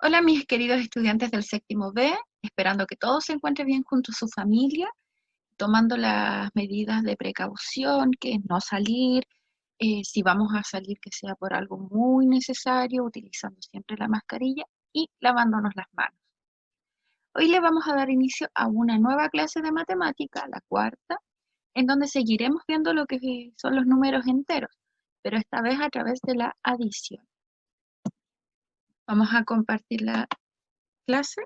Hola mis queridos estudiantes del séptimo B, esperando que todos se encuentren bien junto a su familia, tomando las medidas de precaución, que es no salir, si vamos a salir que sea por algo muy necesario, utilizando siempre la mascarilla y lavándonos las manos. Hoy le vamos a dar inicio a una nueva clase de matemática, la cuarta, en donde seguiremos viendo lo que son los números enteros, pero esta vez a través de la adición. Vamos a compartir la clase.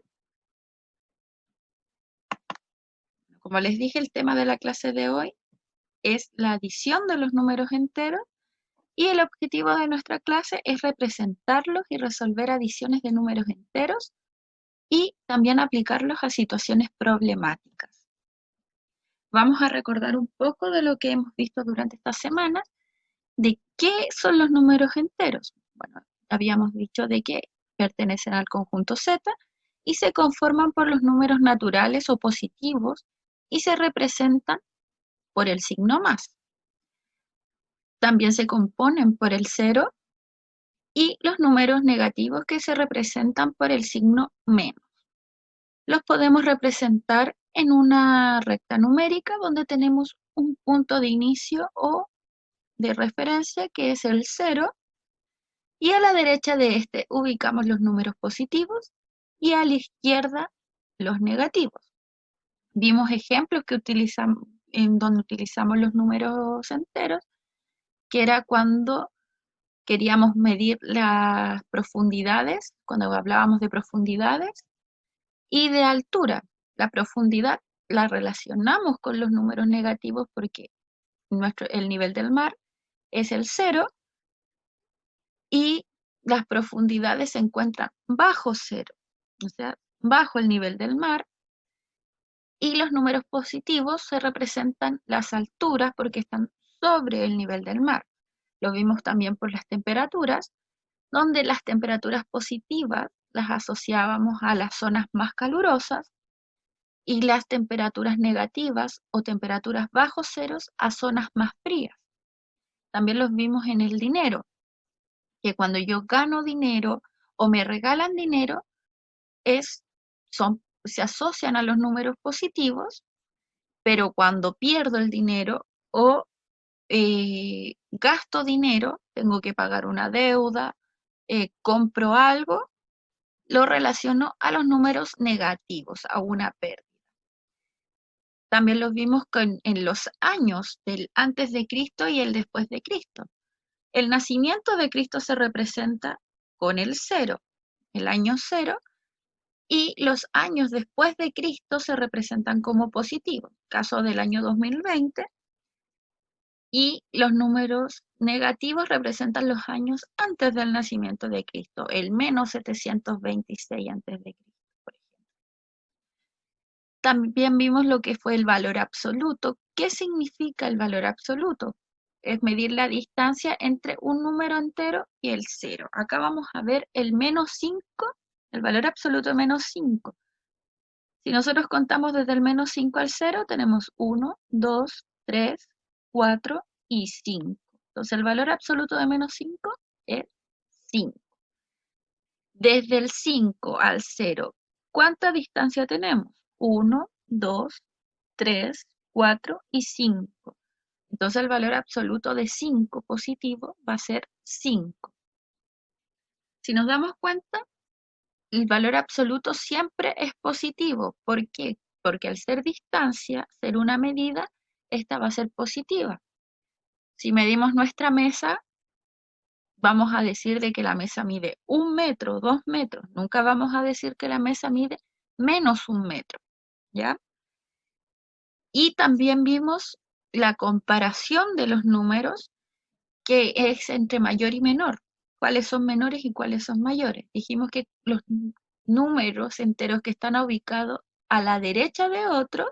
Como les dije, el tema de la clase de hoy es la adición de los números enteros y el objetivo de nuestra clase es representarlos y resolver adiciones de números enteros y también aplicarlos a situaciones problemáticas. Vamos a recordar un poco de lo que hemos visto durante esta semana, de qué son los números enteros. Bueno, habíamos dicho de que pertenecen al conjunto Z y se conforman por los números naturales o positivos y se representan por el signo más. También se componen por el 0 y los números negativos que se representan por el signo menos. Los podemos representar en una recta numérica donde tenemos un punto de inicio o de referencia que es el 0 y a la derecha de este ubicamos los números positivos y a la izquierda los negativos. Vimos ejemplos que utilizamos, en donde utilizamos los números enteros, que era cuando queríamos medir las profundidades, cuando hablábamos de profundidades, y de altura. La profundidad la relacionamos con los números negativos porque el nivel del mar es el 0 y las profundidades se encuentran bajo 0, o sea, bajo el nivel del mar, y los números positivos se representan las alturas porque están sobre el nivel del mar. Lo vimos también por las temperaturas, donde las temperaturas positivas las asociábamos a las zonas más calurosas y las temperaturas negativas o temperaturas bajo ceros a zonas más frías. También los vimos en el dinero, que cuando yo gano dinero o me regalan dinero, se asocian a los números positivos, pero cuando pierdo el dinero o gasto dinero, tengo que pagar una deuda, compro algo, lo relaciono a los números negativos, a una pérdida. También los vimos en los años del antes de Cristo y el después de Cristo. El nacimiento de Cristo se representa con el 0, el año 0, y los años después de Cristo se representan como positivos, caso del año 2020, y los números negativos representan los años antes del nacimiento de Cristo, el menos 726 antes de Cristo, por ejemplo. También vimos lo que fue el valor absoluto. ¿Qué significa el valor absoluto? Es medir la distancia entre un número entero y el 0. Acá vamos a ver el menos 5, el valor absoluto de menos 5. Si nosotros contamos desde el menos 5 al 0, tenemos 1, 2, 3, 4 y 5. Entonces el valor absoluto de menos 5 es 5. Desde el 5 al 0, ¿cuánta distancia tenemos? 1, 2, 3, 4 y 5. Entonces el valor absoluto de 5 positivo va a ser 5. Si nos damos cuenta, el valor absoluto siempre es positivo. ¿Por qué? Porque al ser distancia, ser una medida, esta va a ser positiva. Si medimos nuestra mesa, vamos a decir de que la mesa mide 1 metro, 2 metros. Nunca vamos a decir que la mesa mide menos 1 metro, ¿ya? Y también vimos la comparación de los números, que es entre mayor y menor. ¿Cuáles son menores y cuáles son mayores? Dijimos que los números enteros que están ubicados a la derecha de otro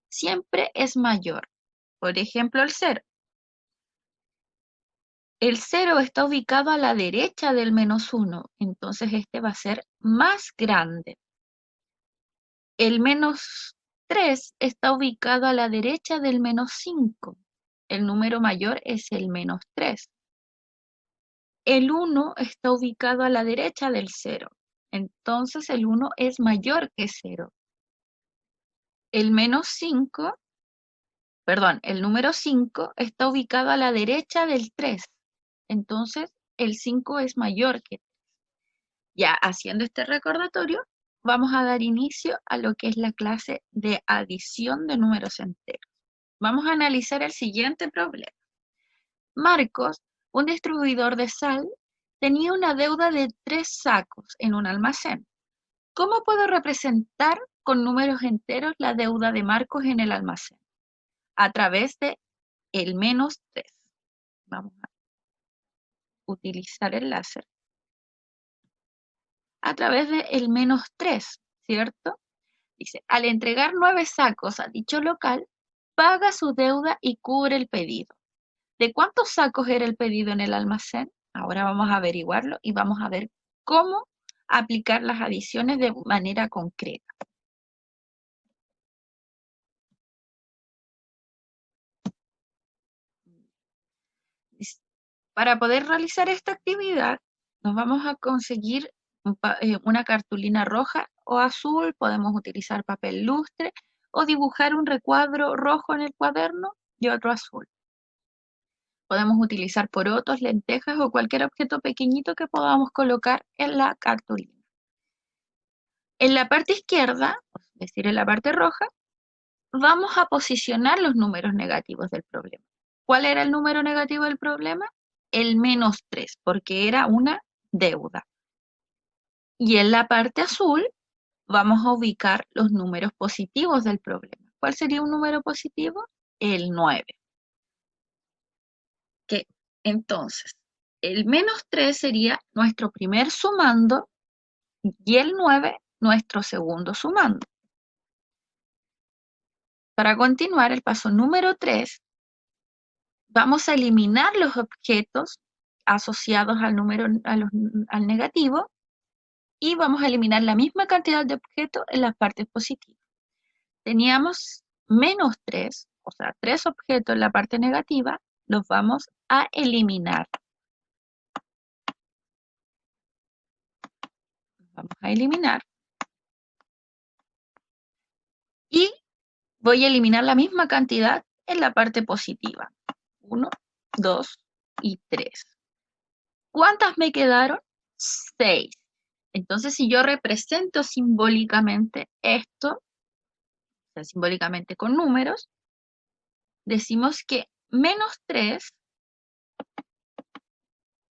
siempre es mayor. Por ejemplo, el 0. El 0 está ubicado a la derecha del menos 1, entonces este va a ser más grande. El menos 3 está ubicado a la derecha del menos 5. El número mayor es el menos 3. El 1 está ubicado a la derecha del 0. Entonces el 1 es mayor que 0. El menos 5, perdón, el número 5 está ubicado a la derecha del 3. Entonces el 5 es mayor que 3. Ya haciendo este recordatorio, vamos a dar inicio a lo que es la clase de adición de números enteros. Vamos a analizar el siguiente problema. Marcos, un distribuidor de sal, tenía una deuda de 3 sacos en un almacén. ¿Cómo puedo representar con números enteros la deuda de Marcos en el almacén? A través de el menos 3. Vamos a utilizar el láser. A través de el menos 3, ¿cierto? Dice, al entregar 9 sacos a dicho local, paga su deuda y cubre el pedido. ¿De cuántos sacos era el pedido en el almacén? Ahora vamos a averiguarlo y vamos a ver cómo aplicar las adiciones de manera concreta. Para poder realizar esta actividad, nos vamos a conseguir una cartulina roja o azul, podemos utilizar papel lustre o dibujar un recuadro rojo en el cuaderno y otro azul. Podemos utilizar porotos, lentejas o cualquier objeto pequeñito que podamos colocar en la cartulina. En la parte izquierda, es decir, en la parte roja, vamos a posicionar los números negativos del problema. ¿Cuál era el número negativo del problema? El menos 3, porque era una deuda. Y en la parte azul vamos a ubicar los números positivos del problema. ¿Cuál sería un número positivo? El 9. Entonces, el menos 3 sería nuestro primer sumando y el 9 nuestro segundo sumando. Para continuar, el paso número 3, vamos a eliminar los objetos asociados al número al negativo y vamos a eliminar la misma cantidad de objetos en las partes positivas. Teníamos menos 3, o sea, 3 objetos en la parte negativa, los vamos a eliminar. Vamos a eliminar. Y voy a eliminar la misma cantidad en la parte positiva. 1, 2 y 3. ¿Cuántas me quedaron? 6. Entonces, si yo represento simbólicamente esto, o sea, simbólicamente con números, decimos que menos 3,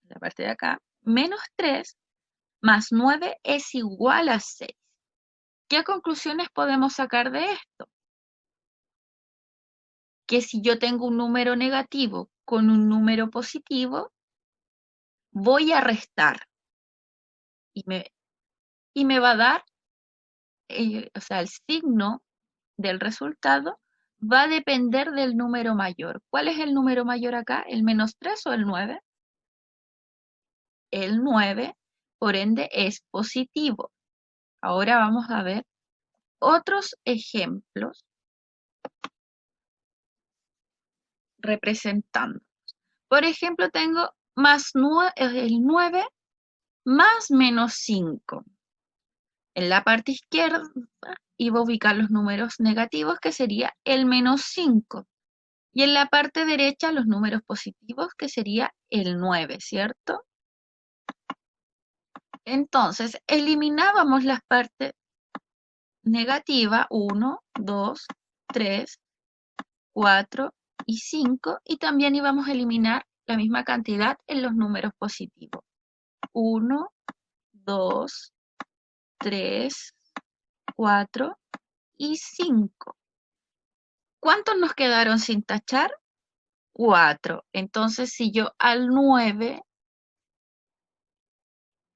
la parte de acá, menos 3 más 9 es igual a 6. ¿Qué conclusiones podemos sacar de esto? Que si yo tengo un número negativo con un número positivo, voy a restar y me va a dar, o sea, el signo del resultado va a depender del número mayor. ¿Cuál es el número mayor acá? ¿El menos 3 o el 9? El 9, por ende, es positivo. Ahora vamos a ver otros ejemplos representando. Por ejemplo, tengo el 9 más menos 5. En la parte izquierda iba a ubicar los números negativos, que sería el menos 5. Y en la parte derecha los números positivos, que sería el 9, ¿cierto? Entonces, eliminábamos las partes negativas, 1, 2, 3, 4 y 5, y también íbamos a eliminar la misma cantidad en los números positivos. 1, 2, 3, 4 y 5. ¿Cuántos nos quedaron sin tachar? 4. Entonces, si yo al 9,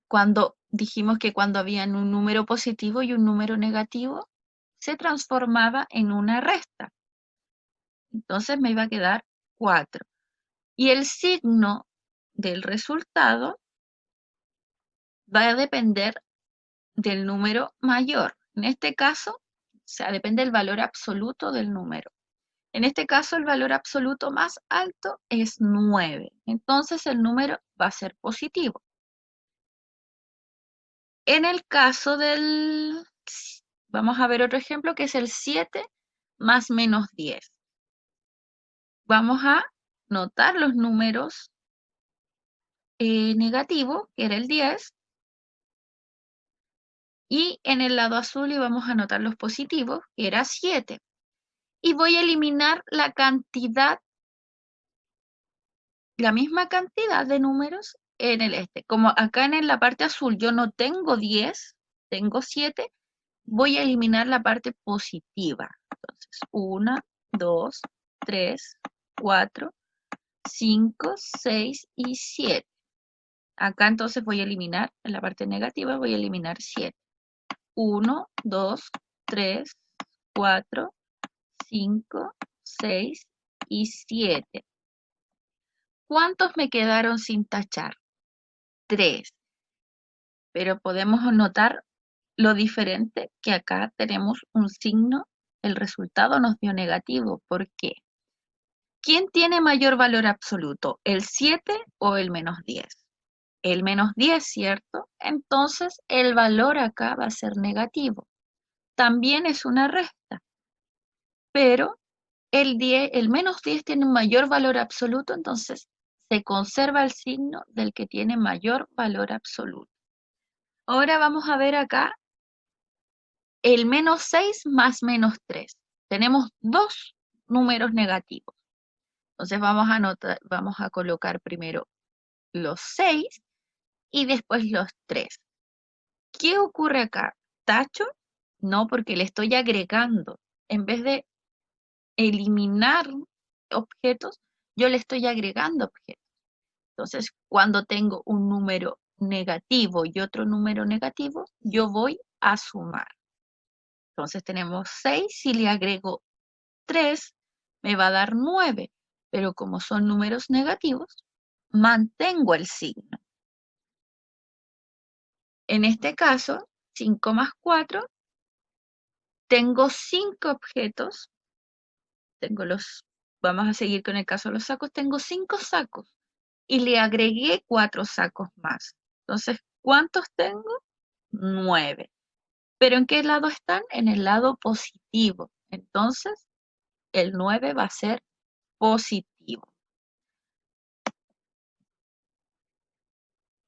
cuando dijimos que cuando había un número positivo y un número negativo, se transformaba en una resta. Entonces me iba a quedar 4. Y el signo del resultado va a depender del número mayor. En este caso, o sea, depende del valor absoluto del número. En este caso, el valor absoluto más alto es 9. Entonces, el número va a ser positivo. En el caso del, vamos a ver otro ejemplo que es el 7 más menos 10. Vamos a notar los números negativos, que era el 10, y en el lado azul íbamos a anotar los positivos, que era 7. Y voy a eliminar la cantidad, la misma cantidad de números en el este. Como acá en la parte azul yo no tengo 10, tengo 7, voy a eliminar la parte positiva. Entonces, 1, 2, 3, 4, 5, 6 y 7. Acá entonces voy a eliminar, en la parte negativa voy a eliminar 7. 1, 2, 3, 4, 5, 6 y 7. ¿Cuántos me quedaron sin tachar? 3. Pero podemos notar lo diferente que acá tenemos un signo, el resultado nos dio negativo. ¿Por qué? ¿Quién tiene mayor valor absoluto? ¿El 7 o el menos 10? El menos 10, ¿cierto? Entonces el valor acá va a ser negativo. También es una resta, pero el menos 10 tiene un mayor valor absoluto, entonces se conserva el signo del que tiene mayor valor absoluto. Ahora vamos a ver acá el menos 6 más menos 3. Tenemos dos números negativos. Entonces vamos a colocar primero los 6 y después los 3. ¿Qué ocurre acá? ¿Tacho? No, porque le estoy agregando. En vez de eliminar objetos, yo le estoy agregando objetos. Entonces, cuando tengo un número negativo y otro número negativo, yo voy a sumar. Entonces tenemos 6, si le agrego 3, me va a dar 9, pero como son números negativos, mantengo el signo. En este caso, 5 más 4, tengo 5 objetos, vamos a seguir con el caso de los sacos, tengo 5 sacos y le agregué 4 sacos más. Entonces, ¿cuántos tengo? 9. ¿Pero en qué lado están? En el lado positivo. Entonces, el 9 va a ser positivo.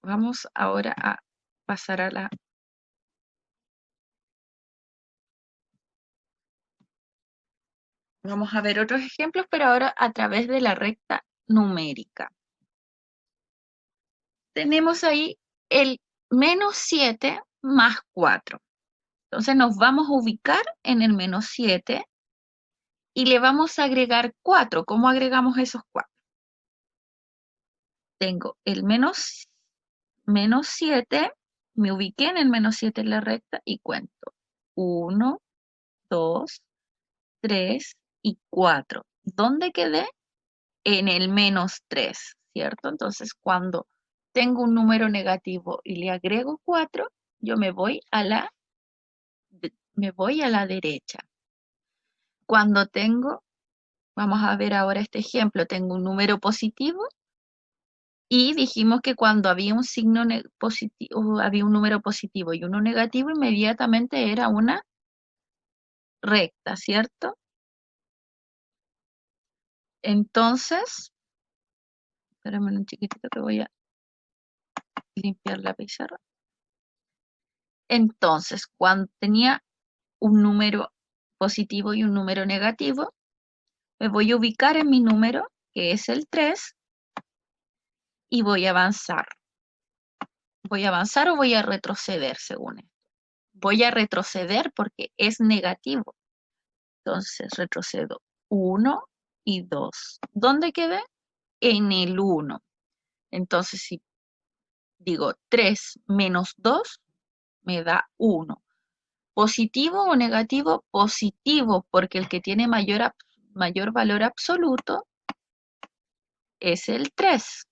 Vamos ahora a pasar a la... Vamos a ver otros ejemplos, pero ahora a través de la recta numérica. Tenemos ahí el menos 7 más 4. Entonces nos vamos a ubicar en el menos 7 y le vamos a agregar 4. ¿Cómo agregamos esos 4? Tengo el menos 7, me ubiqué en el menos 7 en la recta y cuento 1, 2, 3 y 4. ¿Dónde quedé? En el menos 3, ¿cierto? Entonces, cuando tengo un número negativo y le agrego 4, yo me voy a la derecha. Cuando tengo, vamos a ver ahora este ejemplo, tengo un número positivo y dijimos que cuando había un signo positivo, había un número positivo y uno negativo, inmediatamente era una recta, ¿cierto? Entonces, espérame un chiquitito que voy a limpiar la pizarra. Entonces, cuando tenía un número positivo y un número negativo, me voy a ubicar en mi número, que es el 3, y voy a avanzar. ¿Voy a avanzar o voy a retroceder según esto? Voy a retroceder porque es negativo. Entonces retrocedo 1 y 2. ¿Dónde quedé? En el 1. Entonces si digo 3 menos 2, me da 1. ¿Positivo o negativo? Positivo, porque el que tiene mayor valor absoluto es el 3.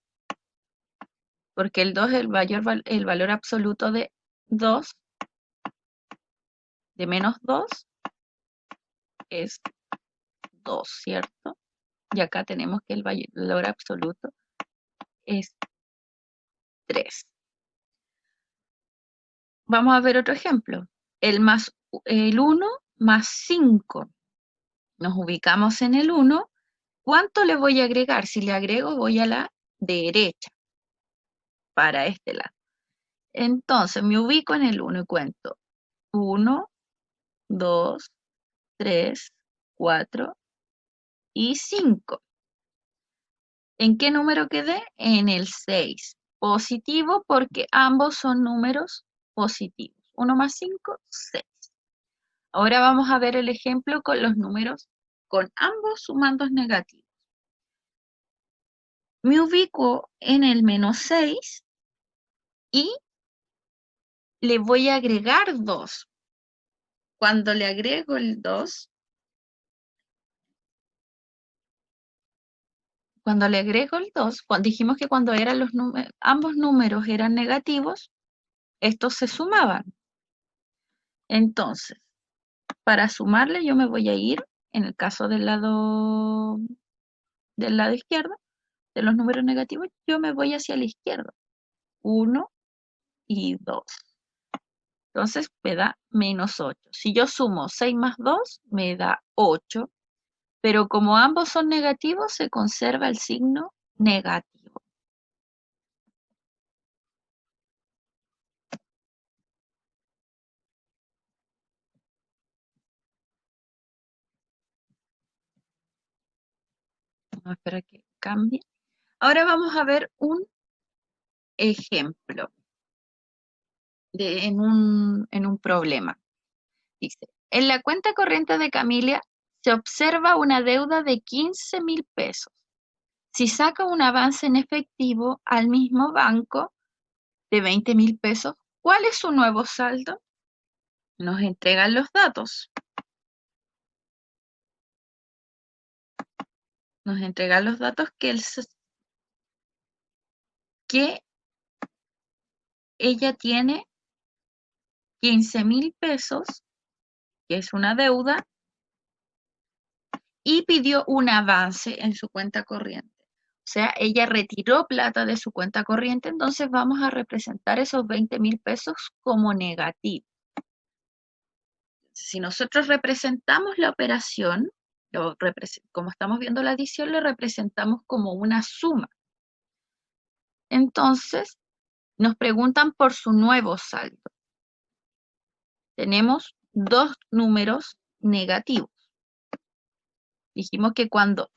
Porque el 2, el valor absoluto de 2, de menos 2, es 2, ¿cierto? Y acá tenemos que el valor absoluto es 3. vamos a ver otro ejemplo. El 1 más 5. Nos ubicamos en el 1. ¿Cuánto le voy a agregar? Si le agrego, voy a la derecha, para este lado. Entonces, me ubico en el 1 y cuento 1, 2, 3, 4 y 5. ¿En qué número quedé? En el 6. Positivo porque ambos son números positivos. 1 más 5, 6. Ahora vamos a ver el ejemplo con los números con ambos sumandos negativos. Me ubico en el menos 6 y le voy a agregar 2. Cuando le agrego el 2, dijimos que cuando eran ambos números eran negativos, estos se sumaban. Entonces, para sumarle yo me voy a ir, en el caso del lado izquierdo, de los números negativos, yo me voy hacia la izquierda. 1 y 2. Entonces me da menos 8. Si yo sumo 6 más 2, me da 8. Pero como ambos son negativos, se conserva el signo negativo. Vamos a esperar que cambie. Ahora vamos a ver un ejemplo en un problema. Dice, en la cuenta corriente de Camilia se observa una deuda de 15.000 pesos. Si saca un avance en efectivo al mismo banco de 20.000 pesos, ¿cuál es su nuevo saldo? Nos entregan los datos. Nos entregan los datos que ella tiene 15.000 pesos, que es una deuda, y pidió un avance en su cuenta corriente. O sea, ella retiró plata de su cuenta corriente, entonces vamos a representar esos 20.000 pesos como negativo. Si nosotros representamos la operación, como estamos viendo la adición, lo representamos como una suma. Entonces, nos preguntan por su nuevo saldo. Tenemos dos números negativos. Dijimos que cuando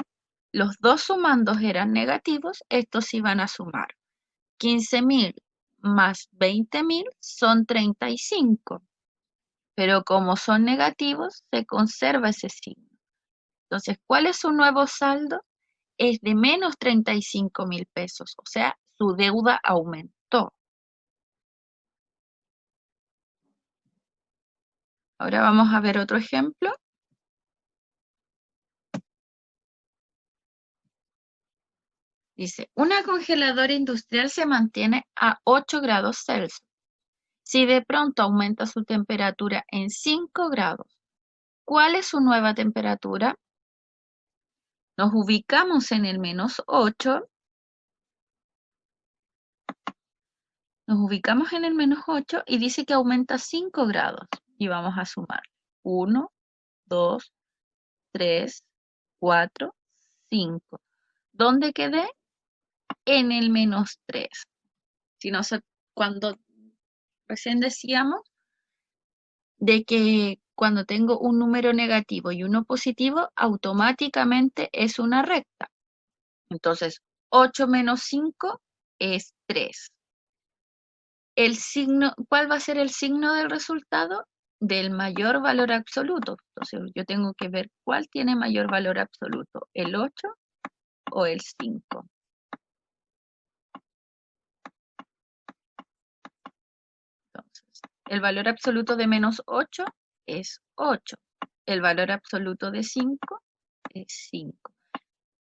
los dos sumandos eran negativos, estos se iban a sumar. 15.000 más 20.000 son 35. Pero como son negativos, se conserva ese signo. Entonces, ¿cuál es su nuevo saldo? Es de menos 35.000 pesos. O sea, su deuda aumentó. Ahora vamos a ver otro ejemplo. Dice, una congeladora industrial se mantiene a 8 grados Celsius. Si de pronto aumenta su temperatura en 5 grados, ¿cuál es su nueva temperatura? Nos ubicamos en el menos 8. Nos ubicamos en el menos 8 y dice que aumenta 5 grados. Y vamos a sumar. 1, 2, 3, 4, 5. ¿Dónde quedé? En el menos 3. Si no sé, cuando recién decíamos de que cuando tengo un número negativo y uno positivo, automáticamente es una recta. Entonces, 8 menos 5 es 3. ¿Cuál va a ser el signo del resultado? Del mayor valor absoluto. Entonces, yo tengo que ver cuál tiene mayor valor absoluto, el 8 o el 5. Entonces, el valor absoluto de menos 8 es 8. El valor absoluto de 5 es 5.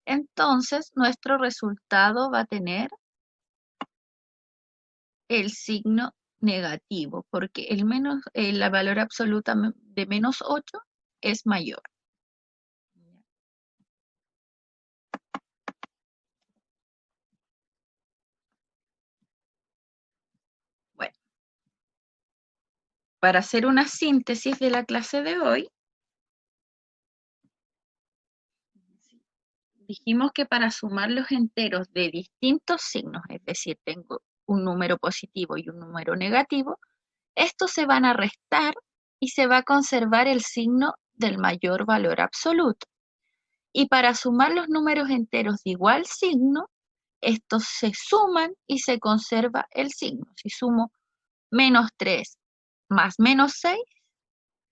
Entonces, nuestro resultado va a tener el signo negativo, porque la valor absoluta de menos 8 es mayor. Bueno, para hacer una síntesis de la clase de hoy, dijimos que para sumar los enteros de distintos signos, es decir, tengo un número positivo y un número negativo, estos se van a restar y se va a conservar el signo del mayor valor absoluto. Y para sumar los números enteros de igual signo, estos se suman y se conserva el signo. Si sumo menos 3 más menos 6,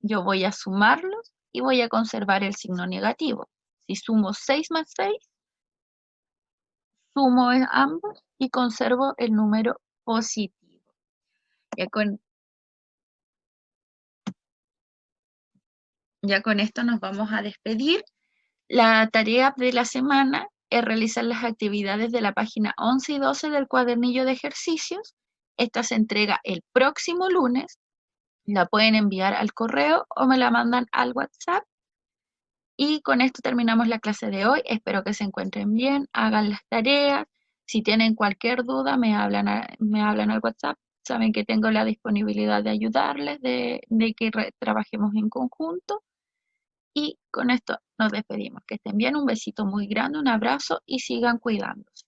yo voy a sumarlos y voy a conservar el signo negativo. Si sumo 6 más 6, sumo ambos y conservo el número positivo. Ya con esto nos vamos a despedir. La tarea de la semana es realizar las actividades de la página 11 y 12 del cuadernillo de ejercicios. Esta se entrega el próximo lunes. La pueden enviar al correo o me la mandan al WhatsApp. Y con esto terminamos la clase de hoy. Espero que se encuentren bien, hagan las tareas. Si tienen cualquier duda, me hablan al WhatsApp. Saben que tengo la disponibilidad de ayudarles, de que trabajemos en conjunto. Y con esto nos despedimos. Que estén bien, un besito muy grande, un abrazo y sigan cuidándose.